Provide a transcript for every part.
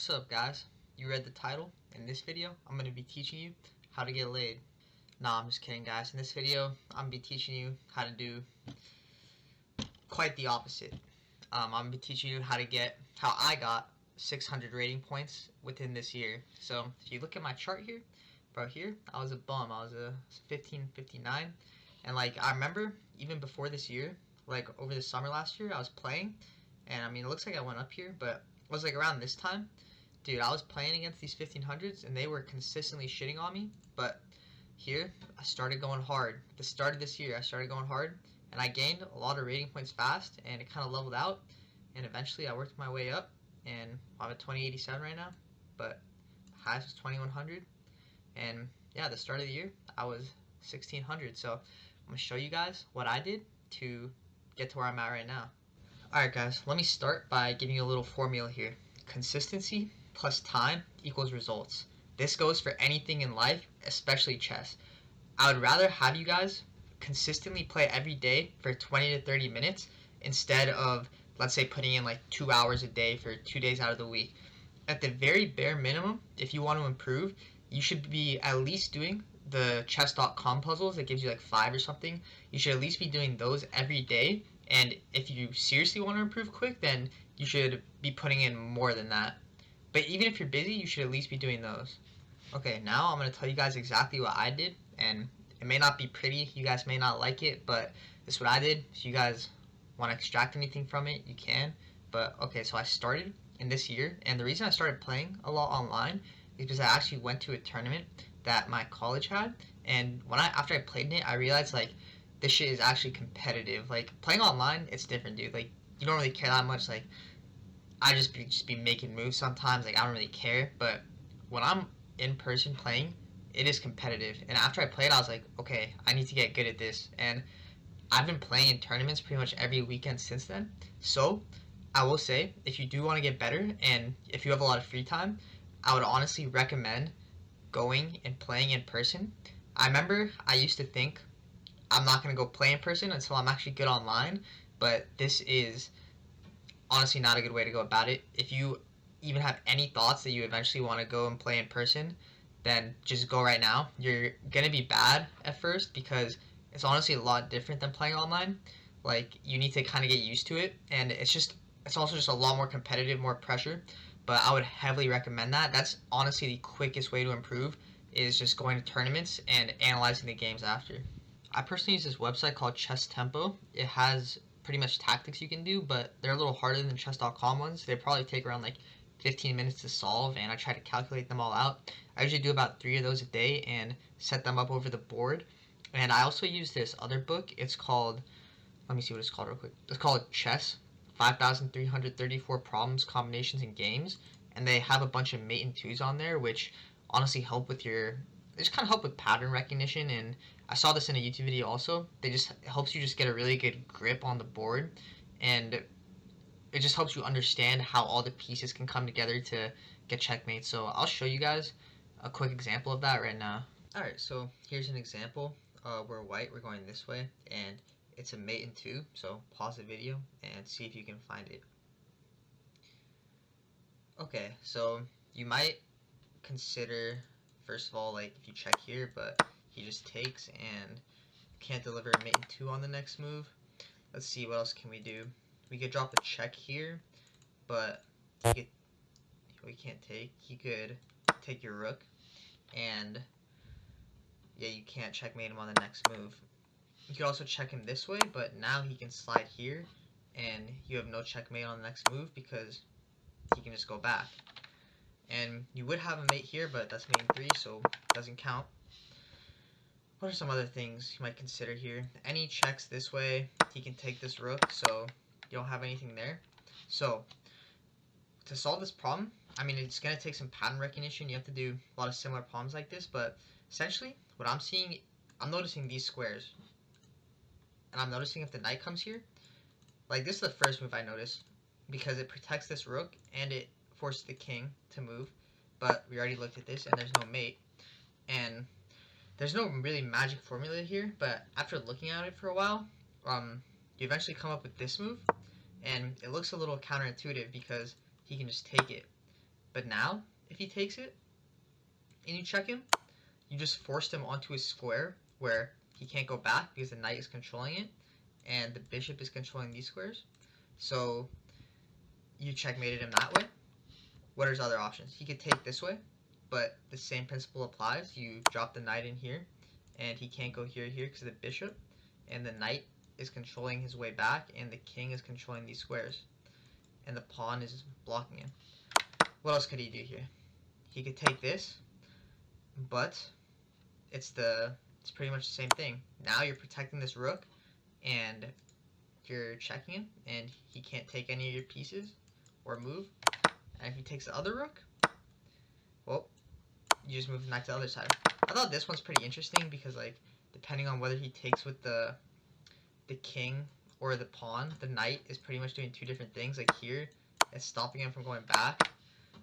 What's up, guys? You read the title. In this video, I'm going to be teaching you how to get laid. Nah, I'm just kidding, guys. In this video, I'm going to be teaching you how to do quite the opposite. I'm going to be teaching you how I got 600 rating points within this year. So, if you look at my chart here, bro, here, I was a bum. I was a 1559. And, I remember, even before this year, over the summer last year, I was playing. And, it looks like I went up here, but it was, around this time. Dude, I was playing against these 1500s, and they were consistently shitting on me. But here, I started going hard. At the start of this year, I started going hard, and I gained a lot of rating points fast, and it kind of leveled out. And eventually, I worked my way up, and I'm at 2087 right now. But highest was 2100, and yeah, the start of the year, I was 1600. So I'm gonna show you guys what I did to get to where I'm at right now. Alright, guys, let me start by giving you a little formula here. Consistency plus time equals results. This goes for anything in life, especially chess. I would rather have you guys consistently play every day for 20 to 30 minutes instead of, let's say, putting in 2 hours a day for 2 days out of the week. At the very bare minimum, if you want to improve, you should be at least doing the chess.com puzzles that gives you 5 or something. You should at least be doing those every day. And if you seriously want to improve quick, then you should be putting in more than that. But even if you're busy, you should at least be doing those. Okay, now I'm going to tell you guys exactly what I did. And it may not be pretty, you guys may not like it, but this is what I did. If you guys want to extract anything from it, you can. But okay, so I started in this year, and the reason I started playing a lot online is because I actually went to a tournament that my college had. And after I played in it, I realized this shit is actually competitive. Playing online, it's different, dude. You don't really care that much. I just be making moves sometimes. I don't really care. But when I'm in person playing, it is competitive. And after I played, I was like, okay, I need to get good at this. And I've been playing in tournaments pretty much every weekend since then. So I will say, if you do want to get better and if you have a lot of free time, I would honestly recommend going and playing in person. I remember I used to think I'm not going to go play in person until I'm actually good online, but this is honestly not a good way to go about it. If you even have any thoughts that you eventually want to go and play in person, then just go right now. You're going to be bad at first because it's honestly a lot different than playing online. You need to kind of get used to it, and it's also just a lot more competitive, more pressure, but I would heavily recommend that. That's honestly the quickest way to improve, is just going to tournaments and analyzing the games after. I personally use this website called Chess Tempo. It has pretty much tactics you can do, but they're a little harder than chess.com ones. They probably take around 15 minutes to solve, and I try to calculate them all out. I usually do about 3 of those a day and set them up over the board. And I also use this other book. It's called, let me see what it's called real quick. It's called Chess, 5,334 Problems, Combinations, and Games. And they have a bunch of mate and twos on there, which honestly they just kind of help with pattern recognition. And I saw this in a YouTube video also. It helps you just get a really good grip on the board, and it just helps you understand how all the pieces can come together to get checkmate. So I'll show you guys a quick example of that right now. Alright, so here's an example. We're white, we're going this way, and it's a mate and 2, so pause the video and see if you can find it. Okay, so you might consider, first of all, if you check here, but he just takes and can't deliver a mate and 2 on the next move. Let's see, what else can we do? We could drop a check here, but we can't take. He could take your rook, and yeah, you can't checkmate him on the next move. You could also check him this way, but now he can slide here, and you have no checkmate on the next move because he can just go back. And you would have a mate here, but that's mate in 3, so it doesn't count. What are some other things you might consider here? Any checks this way, he can take this rook, so you don't have anything there. So, to solve this problem, it's going to take some pattern recognition. You have to do a lot of similar problems like this, but essentially, what I'm seeing, I'm noticing these squares. And I'm noticing if the knight comes here, this is the first move I noticed, because it protects this rook, and it forces the king to move. But we already looked at this, and there's no mate. And there's no really magic formula here, but after looking at it for a while, you eventually come up with this move, and it looks a little counterintuitive because he can just take it. But now, if he takes it, and you check him, you just forced him onto a square where he can't go back because the knight is controlling it, and the bishop is controlling these squares. So you checkmated him that way. What are his other options? He could take this way, but the same principle applies. You drop the knight in here, and he can't go here because of the bishop, and the knight is controlling his way back, and the king is controlling these squares, and the pawn is blocking him. What else could he do here? He could take this, but it's pretty much the same thing. Now you're protecting this rook, and you're checking him, and he can't take any of your pieces or move. And if he takes the other rook, well, you just move the knight to the other side. I thought this one's pretty interesting because, like, depending on whether he takes with the king or the pawn, the knight is pretty much doing two different things. Like here, it's stopping him from going back,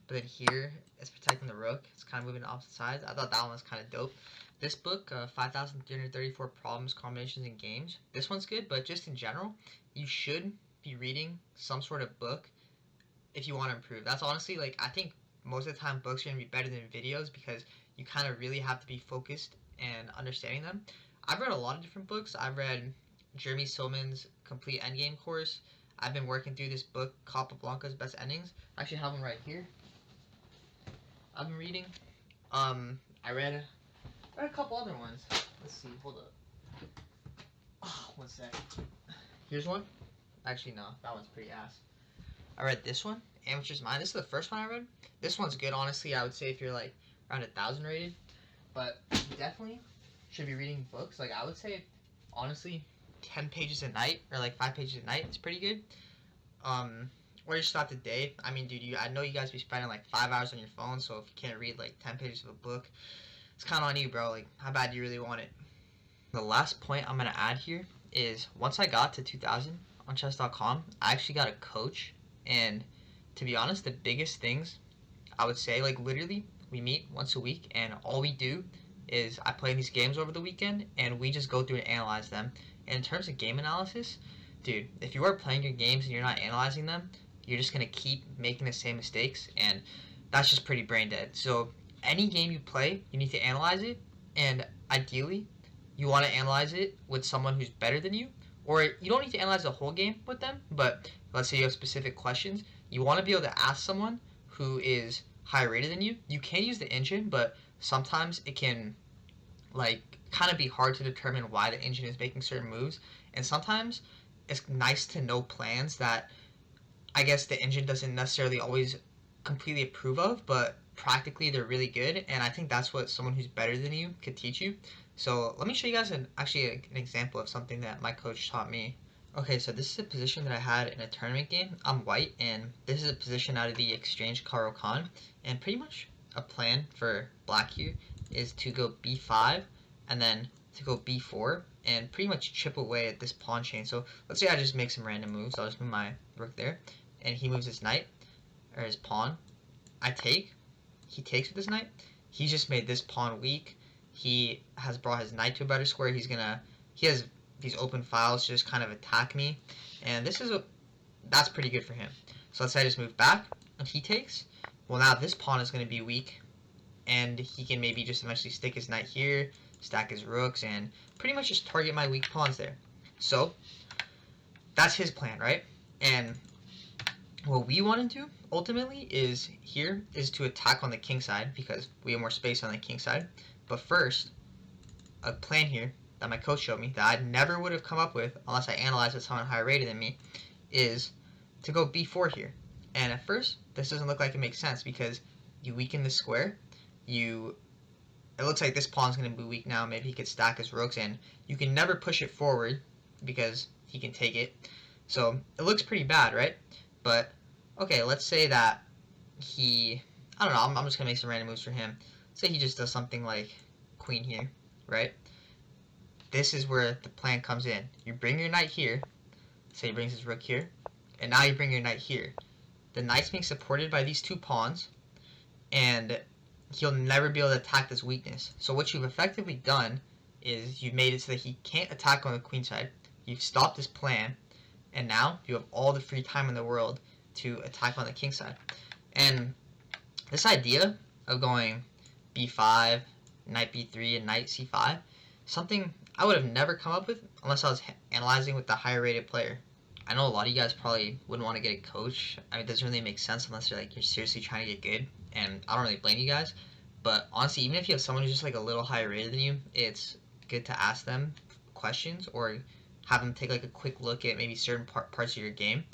but then here, it's protecting the rook. It's kind of moving to opposite sides. I thought that one was kind of dope. This book, 5,334 Problems, Combinations, and Games. This one's good, but just in general, you should be reading some sort of book if you want to improve. That's honestly, like, I think most of the time books are going to be better than videos because you kind of really have to be focused and understanding them. I've read a lot of different books. I've read Jeremy Silman's Complete Endgame course. I've been working through this book, Capablanca's Best Endings. I actually have them right here. I've been reading. I read a couple other ones. Let's see, hold up. Oh, one sec. Here's one. Actually, no, that one's pretty ass. I read this one, Amateur's Mind. This is the first one I read. This one's good, honestly. I would say if you're like around 1,000 rated, but you definitely should be reading books. Like I would say, honestly, 10 pages a night or like 5 pages a night is pretty good. Or just throughout the day. I mean, dude, I know you guys be spending like 5 hours on your phone, so if you can't read like 10 pages of a book, it's kind of on you, bro. Like, how bad do you really want it? The last point I'm gonna add here is once I got to 2,000 on chess.com, I actually got a coach. And to be honest, the biggest things I would say, like literally, we meet once a week and all we do is I play these games over the weekend and we just go through and analyze them. And in terms of game analysis, dude, if you are playing your games and you're not analyzing them, you're just going to keep making the same mistakes, and that's just pretty brain dead. So any game you play, you need to analyze it, and ideally, you want to analyze it with someone who's better than you, or you don't need to analyze the whole game with them, but let's say you have specific questions, you want to be able to ask someone who is higher rated than you. You can use the engine, but sometimes it can like kind of be hard to determine why the engine is making certain moves, and sometimes it's nice to know plans that I guess the engine doesn't necessarily always completely approve of, but practically they're really good, and I think that's what someone who's better than you could teach you. So let me show you guys an example of something that my coach taught me. Okay, so this is a position that I had in a tournament game. I'm white, and this is a position out of the Exchange Karo Khan, and pretty much a plan for black here is to go b5 and then to go b4 and pretty much chip away at this pawn chain. So let's say I just make some random moves. I'll just move my rook there, and he moves his knight or his pawn. I take, he takes with his knight. He's just made this pawn weak. He has brought his knight to a better square. He has these open files to just kind of attack me, and that's pretty good for him. So let's say I just move back and he takes. Well, now this pawn is going to be weak, and he can maybe just eventually stick his knight here, stack his rooks, and pretty much just target my weak pawns there. So that's his plan, right? And what we want to do ultimately is to attack on the king side because we have more space on the king side. But first, a plan here that my coach showed me that I never would have come up with unless I analyzed with someone higher rated than me is to go b4 here. And at first, this doesn't look like it makes sense because you weaken the square. It looks like this pawn's going to be weak now. Maybe he could stack his rooks, and you can never push it forward because he can take it. So it looks pretty bad, right? But okay, let's say that I don't know, I'm just going to make some random moves for him. Say he just does something like queen here, right? This is where the plan comes in. You bring your knight here. Say he brings his rook here. And now you bring your knight here. The knight's being supported by these two pawns, and he'll never be able to attack this weakness. So what you've effectively done is you've made it so that he can't attack on the queen side. You've stopped his plan, and now you have all the free time in the world to attack on the king side. And This idea of going b5, knight b3, and knight c5, something I would have never come up with unless I was analyzing with the higher rated player. I know a lot of you guys probably wouldn't want to get a coach. I mean, it doesn't really make sense unless you're seriously trying to get good, and I don't really blame you guys. But honestly, even if you have someone who's just like a little higher rated than you, it's good to ask them questions or have them take like a quick look at maybe certain parts of your game.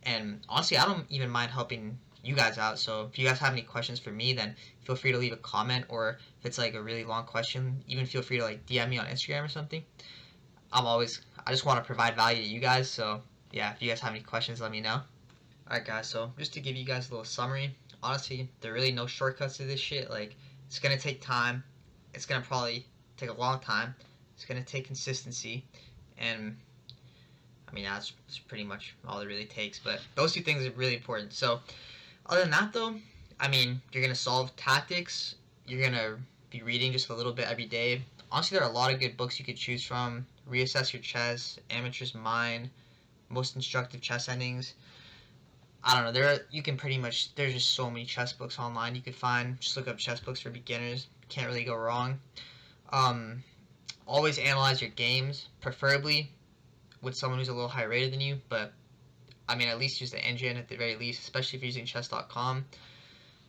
And honestly, I don't even mind helping you guys out. So if you guys have any questions for me, then feel free to leave a comment, or if it's like a really long question, even feel free to like DM me on Instagram or something. I just want to provide value to you guys. So yeah, if you guys have any questions, let me know. Alright guys, so just to give you guys a little summary, honestly, there are really no shortcuts to this shit. Like, it's gonna take time. It's gonna probably take a long time. It's gonna take consistency. And I mean, that's pretty much all it really takes. But those two things are really important. So other than that, though, I mean, you're going to solve tactics. You're going to be reading just a little bit every day. Honestly, there are a lot of good books you could choose from. Reassess Your Chess, Amateur's Mind, Most Instructive Chess Endings. I don't know. You can pretty much, there's just so many chess books online you could find. Just look up chess books for beginners. Can't really go wrong. Always analyze your games, preferably with someone who's a little higher rated than you, but I mean, at least use the engine at the very least, especially if you're using chess.com.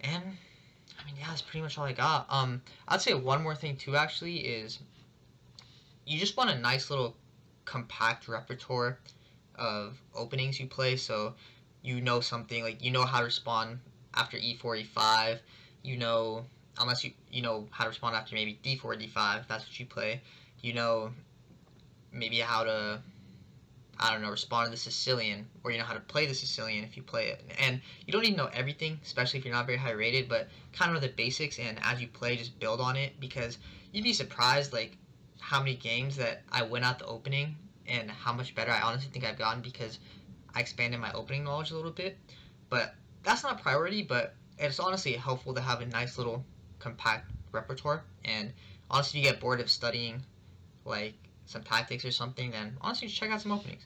And I mean, yeah, that's pretty much all I got. I'd say one more thing too, actually, is you just want a nice little compact repertoire of openings you play, so you know something, like you know how to respond after e4, e5, you know, unless you know how to respond after maybe d4, d5, if that's what you play, you know maybe how to, I don't know, respond to the Sicilian, or you know how to play the Sicilian if you play it. And you don't need to know everything, especially if you're not very high rated, but kind of know the basics, and as you play, just build on it, because you'd be surprised, like, how many games that I win out the opening, and how much better I honestly think I've gotten because I expanded my opening knowledge a little bit. But that's not a priority, but it's honestly helpful to have a nice little compact repertoire. And honestly, if you get bored of studying, like, some tactics or something, then honestly, just check out some openings.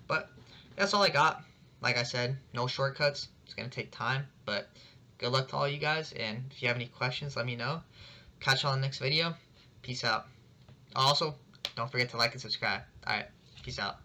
But that's all I got. Like I said, no shortcuts. It's going to take time, but good luck to all you guys, and if you have any questions, let me know. Catch you on the next video. Peace out. Also, don't forget to like and subscribe. Alright, peace out.